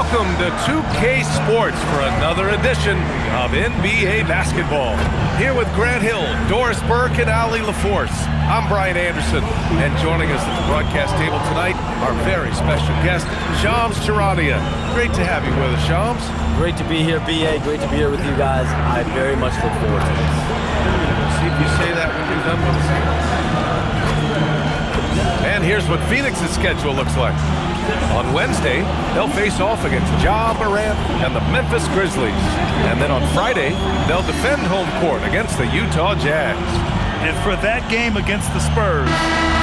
Welcome to 2K Sports for another edition of NBA basketball. Here with Grant Hill, Doris Burke, and Ali LaForce. I'm Brian Anderson, and joining us at the broadcast table tonight, our very special guest, Shams Charania. Great to have you with us, Shams. Great to be here, BA. Great to be here with you guys. I very much look forward to this. See if you say that when you're done with us. And here's what Phoenix's schedule looks like. On Wednesday, they'll face off against Ja Morant and the Memphis Grizzlies. And then on Friday, they'll defend home court against the Utah Jazz. And for that game against the Spurs,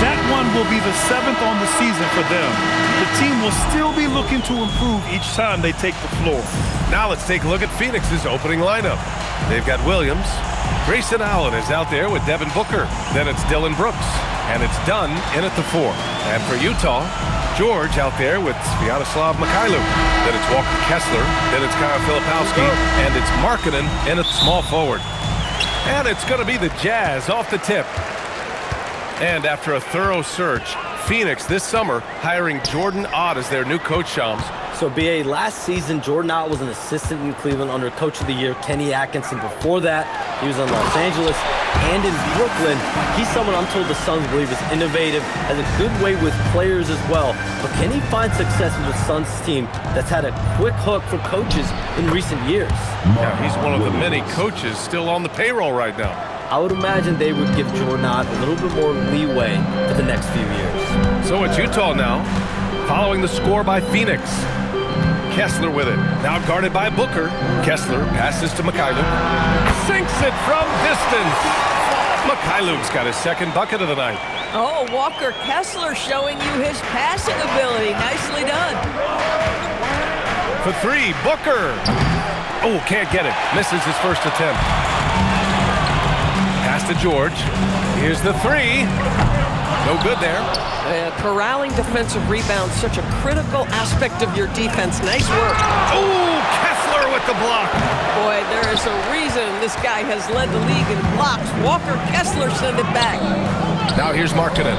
that one will be the 7th on the season for them. The team will still be looking to improve each time they take the floor. Now let's take a look at Phoenix's opening lineup. They've got Williams. Grayson Allen is out there with Devin Booker. Then it's Dillon Brooks. And it's Dunn in at the 4. And for Utah, George out there with Sviatoslav Mikhailuk. Then it's Walker Kessler. Then it's Kyle Filipowski. And it's Markkanen in at small forward. And it's going to be the Jazz off the tip. And after a thorough search, Phoenix this summer hiring Jordan Ott as their new coach, Shams. So, BA, last season, Jordan Ott was an assistant in Cleveland under Coach of the Year, Kenny Atkinson. Before that, he was in Los Angeles and in Brooklyn. He's someone I'm told the Suns believe is innovative, has a good way with players as well. But can he find success with the Suns team that's had a quick hook for coaches in recent years? Yeah, he's one of the many coaches still on the payroll right now. I would imagine they would give Jordan Ott a little bit more leeway for the next few years. So it's Utah now, following the score by Phoenix. Kessler with it, now guarded by Booker. Kessler passes to Mikhailuk, sinks it from distance. Mikhailuk's got his second bucket of the night. Oh, Walker Kessler showing you his passing ability. Nicely done. For 3, Booker. Oh, can't get it. Misses his first attempt. Pass to George. Here's the 3. No good there. Corralling defensive rebounds, such a critical aspect of your defense. Nice work. Oh, Kessler with the block. Boy, there is a reason this guy has led the league in blocks. Walker Kessler send it back. Now here's Markkanen.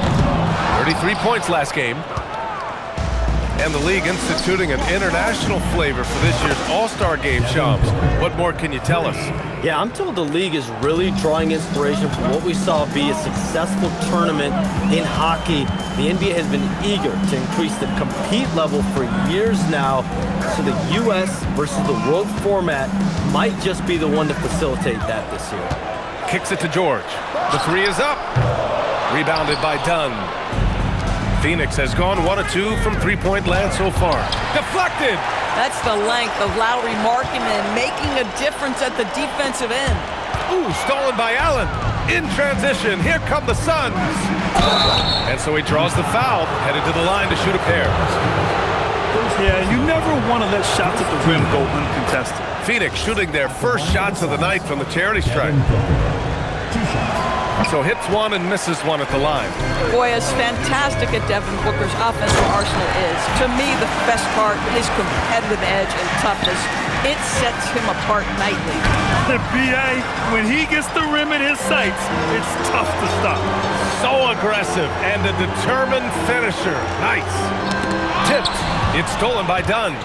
33 points last game. And the league instituting an international flavor for this year's All-Star Game, Shams. What more can you tell us? Yeah, I'm told the league is really drawing inspiration from what we saw be a successful tournament in hockey. The NBA has been eager to increase the compete level for years now, so the U.S. versus the world format might just be the one to facilitate that this year. Kicks it to George. The 3 is up. Rebounded by Dunn. Phoenix has gone 1 of 2 from three-point land so far. Deflected! That's the length of Lauri Markkanen making a difference at the defensive end. Ooh, stolen by Allen. In transition, here come the Suns. And so he draws the foul, headed to the line to shoot a pair. Yeah, you never want to let shots at the rim go uncontested. Phoenix shooting their first shots of the night from the charity stripe. So hits 1 and misses 1 at the line. Boy, as fantastic as Devin Booker's offensive arsenal is, to me the best part, his competitive edge and toughness, it sets him apart nightly. The BA, when he gets the rim in his sights, it's tough to stop. So aggressive and a determined finisher. Nice. Tipped. It's stolen by Dunn.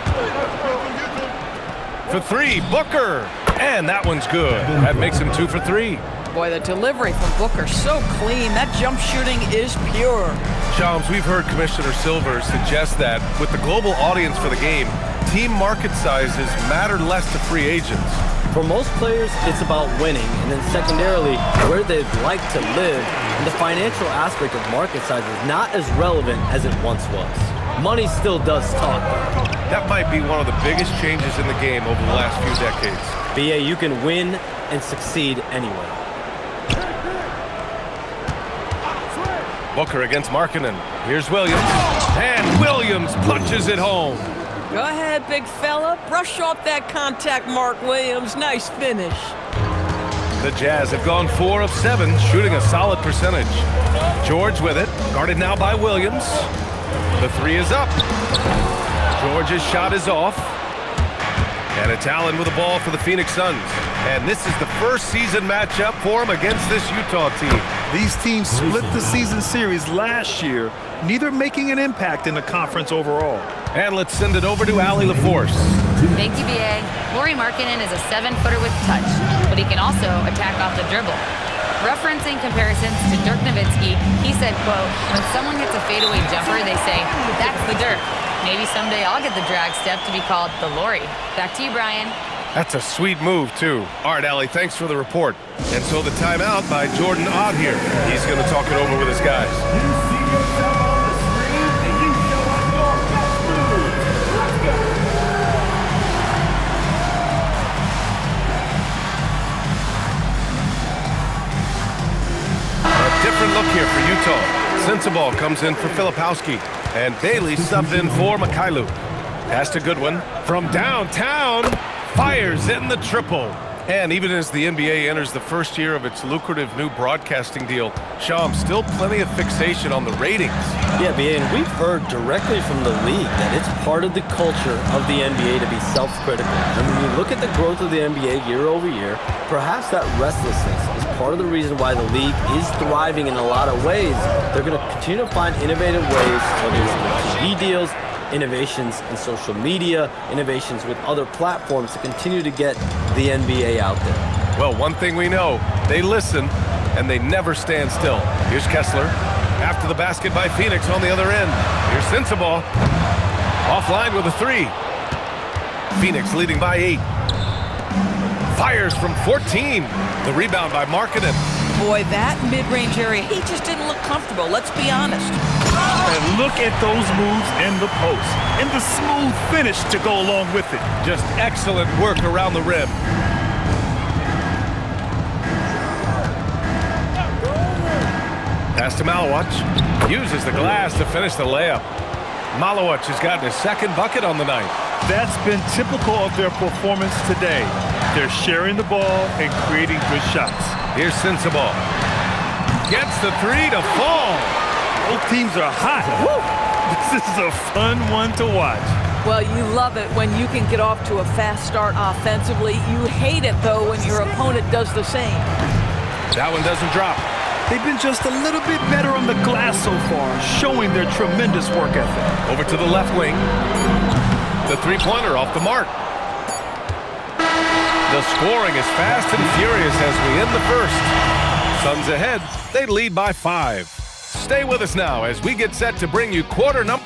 For 3, Booker. And that one's good. That makes him 2 for 3. Boy, the delivery from Booker, so clean. That jump shooting is pure. Shams, we've heard Commissioner Silver suggest that with the global audience for the game, team market sizes matter less to free agents. For most players, it's about winning, and then secondarily, where they'd like to live. And the financial aspect of market size is not as relevant as it once was. Money still does talk, though. That might be one of the biggest changes in the game over the last few decades. BA, you can win and succeed anywhere. Booker against Markkanen. Here's Williams. And Williams punches it home. Go ahead, big fella. Brush off that contact, Mark Williams. Nice finish. The Jazz have gone 4 of 7, shooting a solid percentage. George with it, guarded now by Williams. The 3 is up. George's shot is off. And it's Allen with the ball for the Phoenix Suns. And this is the first season matchup for him against this Utah team. These teams split the season series last year, neither making an impact in the conference overall. And let's send it over to Allie LaForce. Thank you, B.A. Lauri Markkanen is a 7-footer with touch, but he can also attack off the dribble. Referencing comparisons to Dirk Nowitzki, he said, quote, "When someone hits a fadeaway jumper, they say, that's the Dirk. Maybe someday I'll get the drag step to be called the Lauri." Back to you, Brian. That's a sweet move, too. All right, Allie, thanks for the report. And so the timeout by Jordan Ott here. He's going to talk it over with his guys. A different look here for Utah. Sensabaugh comes in for Filipowski. And Bailey subbed in for Mykhailiuk. Pass to Goodwin from downtown. Fires in the triple. And even as the NBA enters the first year of its lucrative new broadcasting deal, Sham, still plenty of fixation on the ratings. Yeah, BA, and we've heard directly from the league that it's part of the culture of the NBA to be self-critical. And when you look at the growth of the NBA year over year, perhaps that restlessness is part of the reason why the league is thriving in a lot of ways. They're going to continue to find innovative ways, whether it's with TV deals, innovations in social media, innovations with other platforms to continue to get the NBA out there. Well, one thing we know, they listen and they never stand still. Here's Kessler. After the basket by Phoenix on the other end. Here's Sensabaugh. Offline with a 3. Phoenix leading by 8. Fires from 14. The rebound by Markkanen. Boy, that mid-range area, he just didn't look comfortable. Let's be honest. And look at those moves in the post and the smooth finish to go along with it. Just excellent work around the rim. Pass to Malowacz. Uses the glass to finish the layup. Malowacz has gotten his second bucket on the night. That's been typical of their performance today. They're sharing the ball and creating good shots. Here's Sensabaugh. Gets the 3 to fall. Both teams are hot. Woo! This is a fun one to watch. Well, you love it when you can get off to a fast start offensively. You hate it, though, when your opponent does the same. That one doesn't drop. They've been just a little bit better on the glass so far, showing their tremendous work ethic. Over to the left wing. The three-pointer off the mark. The scoring is fast and furious as we end the first. Suns ahead. They lead by 5. Stay with us now as we get set to bring you quarter number.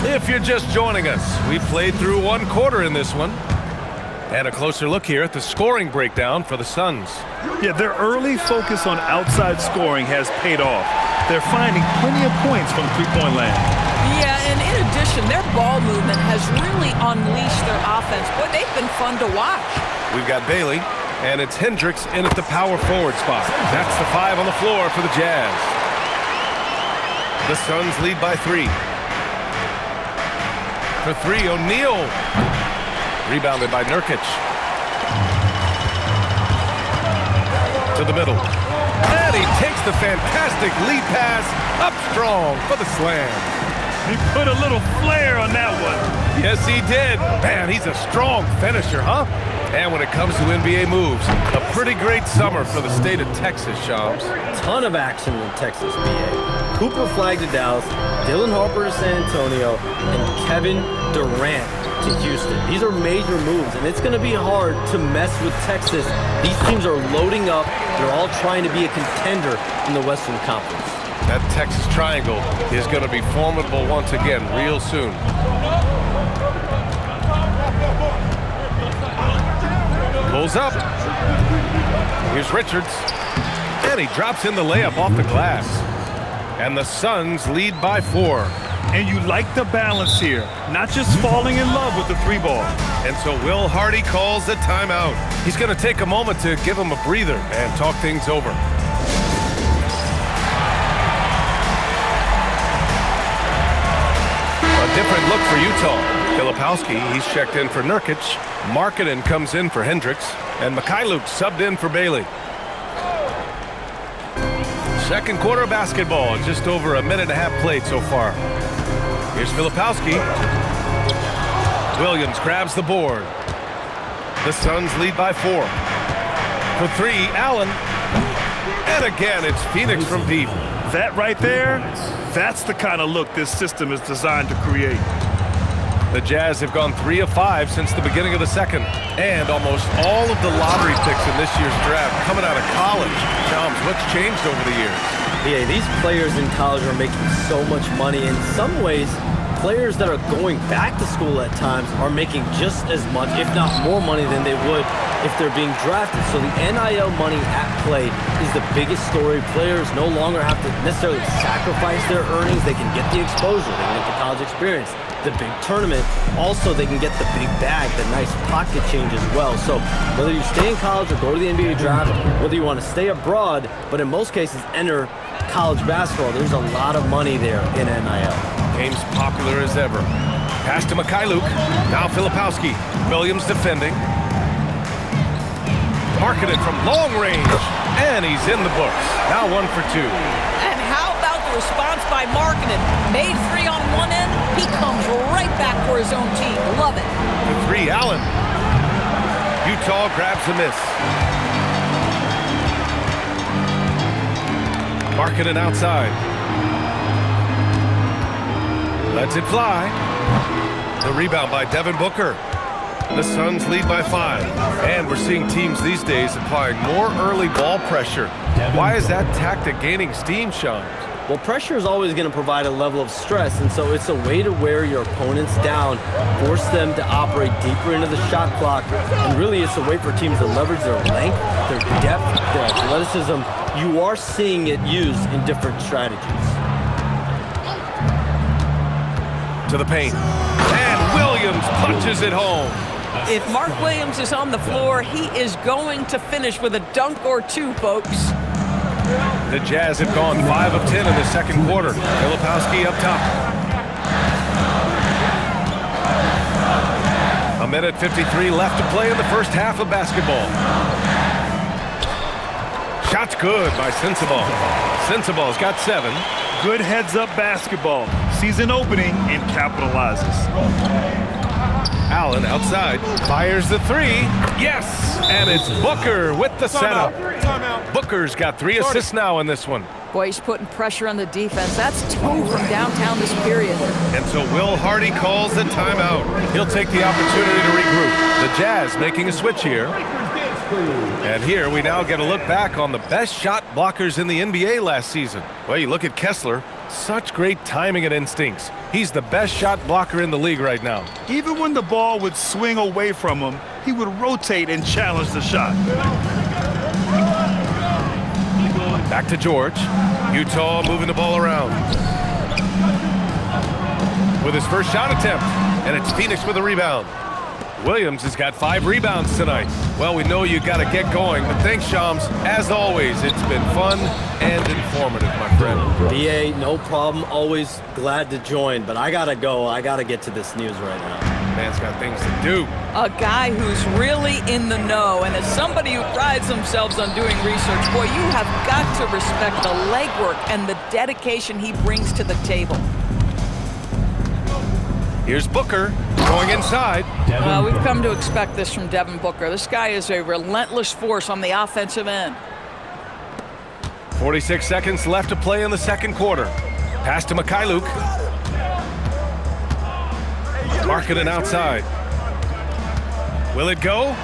If you're just joining us, we played through one quarter in this one. And a closer look here at the scoring breakdown for the Suns. Yeah, their early focus on outside scoring has paid off. They're finding plenty of points from three-point land. Yeah, and in addition, their ball movement has really unleashed their offense. Boy, they've been fun to watch. We've got Bailey, and it's Hendricks in at the power forward spot. That's the 5 on the floor for the Jazz. The Suns lead by 3. For 3, O'Neal. Rebounded by Nurkic. To the middle. And he takes the fantastic lead pass up strong for the slam. He put a little flair on that one. Yes, he did. Man, he's a strong finisher, huh? And when it comes to NBA moves, a pretty great summer for the state of Texas, Shams. Ton of action in Texas, BA. Cooper Flagg to Dallas, Dylan Harper to San Antonio, and Kevin Durant to Houston. These are major moves, and it's going to be hard to mess with Texas. These teams are loading up. They're all trying to be a contender in the Western Conference. That Texas triangle is going to be formidable once again real soon. Pulls up. Here's Richards. And he drops in the layup off the glass. And the Suns lead by 4. And you like the balance here, not just falling in love with the 3-ball. And so Will Hardy calls a timeout. He's going to take a moment to give him a breather and talk things over. A different look for Utah. Filipowski, he's checked in for Nurkic. Markkanen comes in for Hendricks. And Mykhailiuk subbed in for Bailey. Second quarter basketball, just over a minute and a half played so far. Here's Filipowski. Williams grabs the board. The Suns lead by 4. For 3, Allen. And again, it's Phoenix from deep. That right there, that's the kind of look this system is designed to create. The Jazz have gone 3 of 5 since the beginning of the second. And almost all of the lottery picks in this year's draft coming out of college. Shams, what's changed over the years? Yeah, these players in college are making so much money. In some ways, players that are going back to school at times are making just as much, if not more money than they would if they're being drafted. So the NIL money at play is the biggest story. Players no longer have to necessarily sacrifice their earnings. They can get the exposure. They can get the college experience, the big tournament. Also, they can get the big bag, the nice pocket change as well. So whether you stay in college or go to the NBA draft, whether you want to stay abroad, but in most cases enter college basketball, there's a lot of money there in NIL. Game's popular as ever. Pass to Mikhailuk. Now Filipowski. Williams defending. Marketed from long range. And he's in the books. Now 1 for 2. And how about the response by Markkanen? Made free on one end, he comes right back for his own team. Love it. For 3, Allen. Utah grabs a miss. Markkanen outside. Lets it fly. The rebound by Devin Booker. The Suns lead by 5. And we're seeing teams these days applying more early ball pressure. Why is that tactic gaining steam, Sean? Well, pressure is always going to provide a level of stress, and so it's a way to wear your opponents down, force them to operate deeper into the shot clock, and really it's a way for teams to leverage their length, their depth, their athleticism. You are seeing it used in different strategies. To the paint. And Williams punches it home. If Mark Williams is on the floor, he is going to finish with a dunk or 2, folks. The Jazz have gone 5 of 10 in the second quarter. Filipowski up top. A minute 53 left to play in the first half of basketball. Shot's good by Sensabaugh. Sensabaugh's got 7. Good heads-up basketball. Sees an opening and capitalizes. Allen outside, fires the 3. Yes! And it's Booker with the setup. Booker's got 3 assists now in this one. Boy, he's putting pressure on the defense. That's 2 from downtown this period. And so Will Hardy calls the timeout. He'll take the opportunity to regroup. The Jazz making a switch here. And here we now get a look back on the best shot blockers in the NBA last season. Well, you look at Kessler. Such great timing and instincts. He's the best shot blocker in the league right now. Even when the ball would swing away from him, he would rotate and challenge the shot. Back to George. Utah moving the ball around. With his first shot attempt. And it's Phoenix with a rebound. Williams has got 5 rebounds tonight. Well, we know you got to get going, but thanks, Shams. As always, it's been fun and informative, my friend. BA, no problem. Always glad to join, but I got to go. I got to get to this news right now. Man's got things to do. A guy who's really in the know, and as somebody who prides themselves on doing research, boy, you have got to respect the legwork and the dedication he brings to the table. Here's Booker going inside. Well, we've come to expect this from Devin Booker. This guy is a relentless force on the offensive end. 46 seconds left to play in the second quarter. Pass to Mikhailuk. Markkanen outside. Will it go?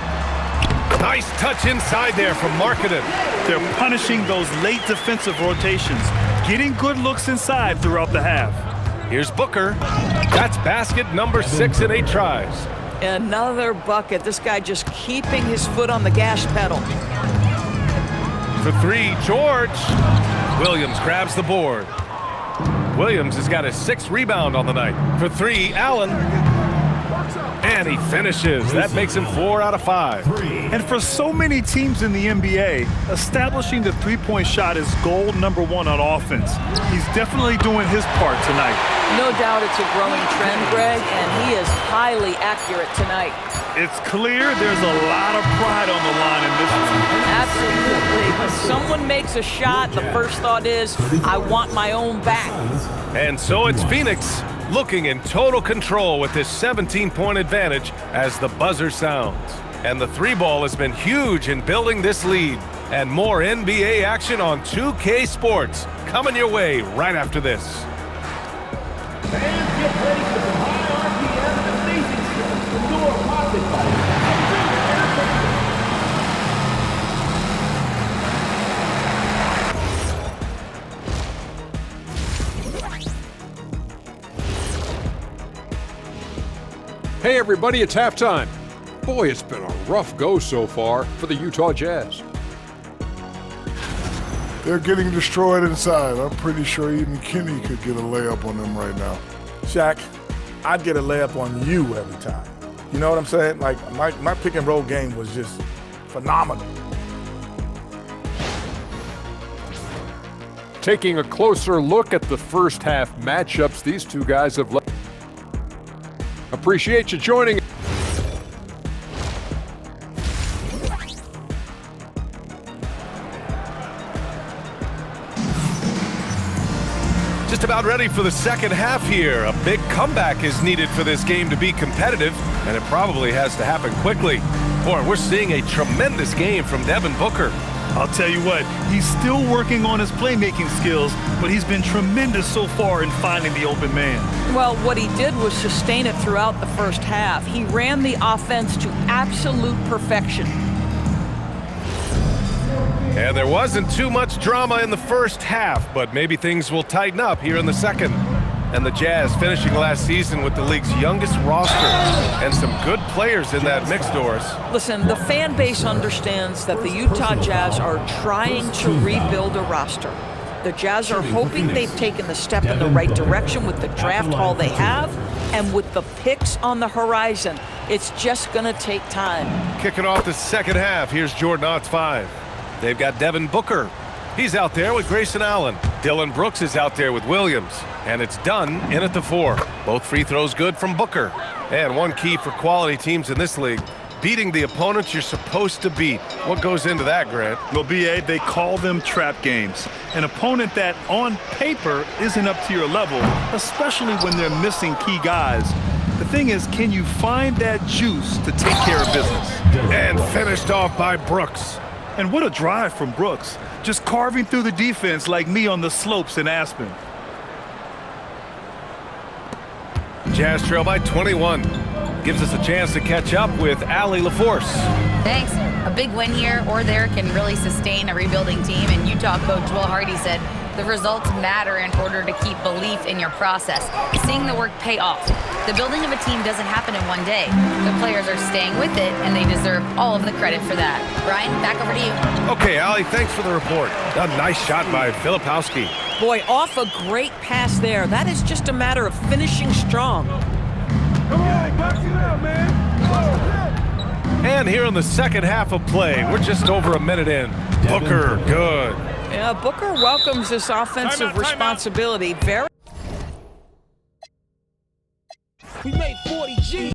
Nice touch inside there from Markkanen. They're punishing those late defensive rotations, getting good looks inside throughout the half. Here's Booker. That's basket number 6 in 8 tries. Another bucket. This guy just keeping his foot on the gas pedal. For 3, George. Williams grabs the board. Williams has got his 6th rebound on the night. For 3, Allen. And he finishes. That makes him 4 out of 5. And for so many teams in the NBA, establishing the three-point shot is goal number 1 on offense. He's definitely doing his part tonight. No doubt it's a growing trend, Greg, and he is highly accurate tonight. It's clear there's a lot of pride on the line in this one. Absolutely. When someone makes a shot, the first thought is, I want my own back. And so it's Phoenix looking in total control with this 17-point advantage as the buzzer sounds. And the three ball has been huge in building this lead. And more NBA action on 2K Sports coming your way right after this. Fans get ready for some high RPM and amazing skills. Endure Pocket Fight. Hey everybody, it's halftime. Boy, it's been a rough go so far for the Utah Jazz. They're getting destroyed inside. I'm pretty sure even Kenny could get a layup on them right now. Shaq, I'd get a layup on you every time. You know what I'm saying? Like, my pick and roll game was just phenomenal. Taking a closer look at the first half matchups these two guys have left. Appreciate you joining. Just about ready for the second half here. A big comeback is needed for this game to be competitive, and it probably has to happen quickly. Boy, we're seeing a tremendous game from Devin Booker. I'll tell you what, he's still working on his playmaking skills, but he's been tremendous so far in finding the open man. Well, what he did was sustain it throughout the first half. He ran the offense to absolute perfection. And there wasn't too much drama in the first half, but maybe things will tighten up here in the second. And the Jazz finishing last season with the league's youngest roster and some good players in that mix, Doris. Listen, the fan base understands that the Utah Jazz are trying to rebuild a roster. The Jazz are hoping they've taken the step in the right direction with the draft haul they have and with the picks on the horizon. It's just going to take time. Kicking off the second half, here's Jordan Ott's 5. They've got Devin Booker. He's out there with Grayson Allen. Dillon Brooks is out there with Williams. And it's done in at the 4. Both free throws good from Booker. And one key for quality teams in this league, beating the opponents you're supposed to beat. What goes into that, Grant? Well, B.A., they call them trap games. An opponent that, on paper, isn't up to your level, especially when they're missing key guys. The thing is, can you find that juice to take care of business? And finished off by Brooks. And what a drive from Brooks. Just carving through the defense like me on the slopes in Aspen. Jazz trail by 21. Gives us a chance to catch up with Allie LaForce. Thanks. A big win here or there can really sustain a rebuilding team, and Utah coach Will Hardy said the results matter in order to keep belief in your process, seeing the work pay off. The building of a team doesn't happen in one day. The players are staying with it, and they deserve all of the credit for that. Brian, back over to you. Okay, Allie, thanks for the report. A nice shot by Filipowski. Boy, off a great pass there. That is just a matter of finishing strong. Come on, box it up, man. And here in the second half of play, we're just over a minute in. Booker, good. Yeah, Booker welcomes this offensive responsibility very. We made 40 G.